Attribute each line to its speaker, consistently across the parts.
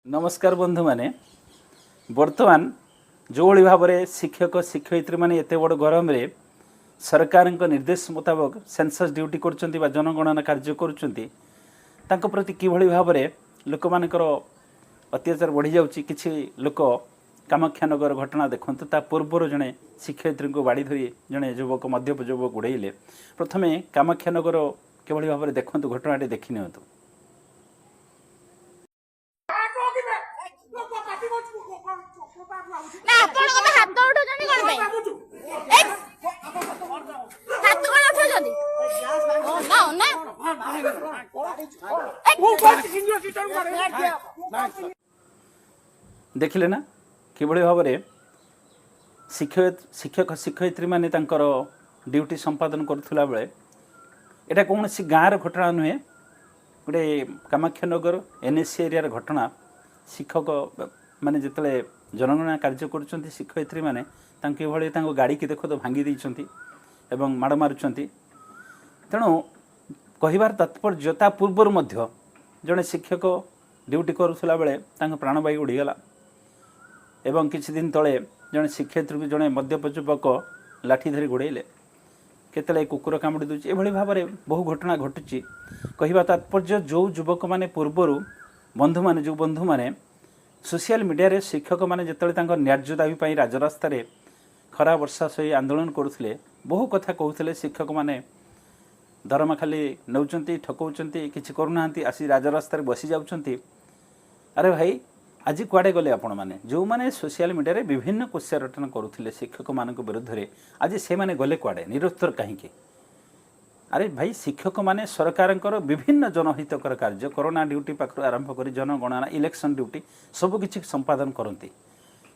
Speaker 1: नमस्कार बंधु माने वर्तमान जो भाव में शिक्षक शिक्षयित्री माने एते बड़ गरम रे सरकार निर्देश मुताबक सेंसस ड्यूटी कर जनगणना कार्य कर प्रति किभली भाव में लोक मानकर अत्याचार बढ़ी जाउची। किछि लोक कामाख्यानगर घटना देखंतु ता पूर्वर जड़े शिक्षयित्री को बाड़ी धरी जड़े युवक मध्यप युवक उड़ेले। प्रथमे कामाख्यानगर किभली भाव में देखंतु घटनाटी देखि नियंतु।
Speaker 2: ना आपण को हाथ उठो जनी कोन पे हाथ कोन उठो जदी ना
Speaker 1: देखिले ना किभली भाव में शिक्षक शिक्षयित्री माने तांकर ड्यूटी संपादन करुला बेले एटा कौन सी गाँव घटना नुहे गोटे कामाख्यानगर एनएससी एरिया घटना। शिक्षक माने जिते जनगणना कार्य कर शिक्षयित्री माने गाड़ी की देख तो भांगी देइछंती एवं माड़ मारुछंती। तेणु कहिबार तात्पर्यता पूर्वर मध्य जड़े शिक्षक ड्यूटी करुला बेले प्राणवायु उड़ीगला एवं किछि दिन तले जड़े शिक्षयित्री को जड़े मध्यप युवक लाठी धरी गोड़ेले केतले कुकुर कामुड़ी दूची एभली भाव में बहु घटना घटुची। कहिबा तात्पर्य जो युवक माने पूर्वर बंधु माने जो बंधु माने सोशल मीडिया रे शिक्षक माने जतले तांकर न्याय्य दाबी पई राजरास्ता रे खरा वर्षा सही आंदोलन करुथिले बहु कथा कहउथिले। शिक्षक माने दरमा खाली नौचंती ठकौचंती किछि करूनांती आसी राजरास्ता रे बसी जाउचंती। अरे भाई आज कुआडे गले आपण माने जो माने सोशल मीडिया रे विभिन्न क्वेश्चन रटन करुथिले शिक्षक मानक विरुद्ध रे आज से माने गले कुआडे निरुत्तर काहेकि। अरे भाई शिक्षक माने सरकार विभिन्न जनहितकर कार्य कोरोना ड्यूटी पाखर आरंभ कर जनगणना इलेक्शन ड्यूटी सबकि संपादन करती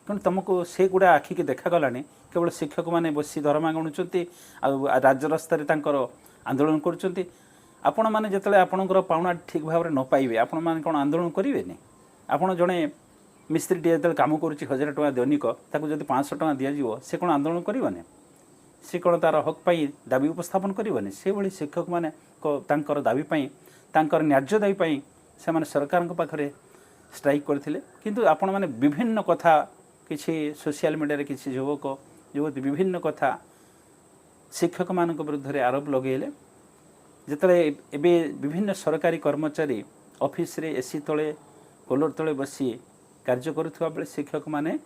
Speaker 1: कि तुमको से गुड़ा आखिक देखागला केवल शिक्षक माने बसी दरमा गणुंट राजरास्तार आंदोलन कर आपण मैंने जिते आपणकर पाउना ठीक भाव में न पाइबे आपण मैंने कौन आंदोलन करेंगे। आपड़ जड़े मिस्त्री टी जो कम कर 1000 टଙ୍କା दैनिक ताकू जब 500 टଙ୍କା दिज्व से कौन आंदोलन करने से कौन तार हक पाई दाबी उपस्थापन करने से भली शिक्षक माने तांकर दाबी पाई तांकर न्याय्य दाबी पाई से माने सरकार पाखरे स्ट्राइक करथिले। किंतु आपण माने विभिन्न कथा किछि सोशल मीडिया रे किछि युवक युवती विभिन्न कथा शिक्षक मानक विरुद्ध रे आरोप लगेले। जेतले एबे विभिन्न सरकारी कर्मचारी ऑफिस रे एसी तले कूलर तले बसी कार्य करुवा बेले शिक्षक माने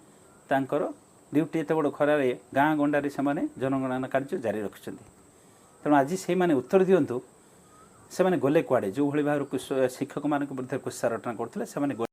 Speaker 1: तांकर ड्यूटी एत बड़ खरार गाँ गंडारे से जनगणना कार्य जारी रखिंट। तेणु आज से माने उत्तर दिंतु से गले कुआड़े जो भाव शिक्षक मान विरुद्ध कुत्सा रटना करते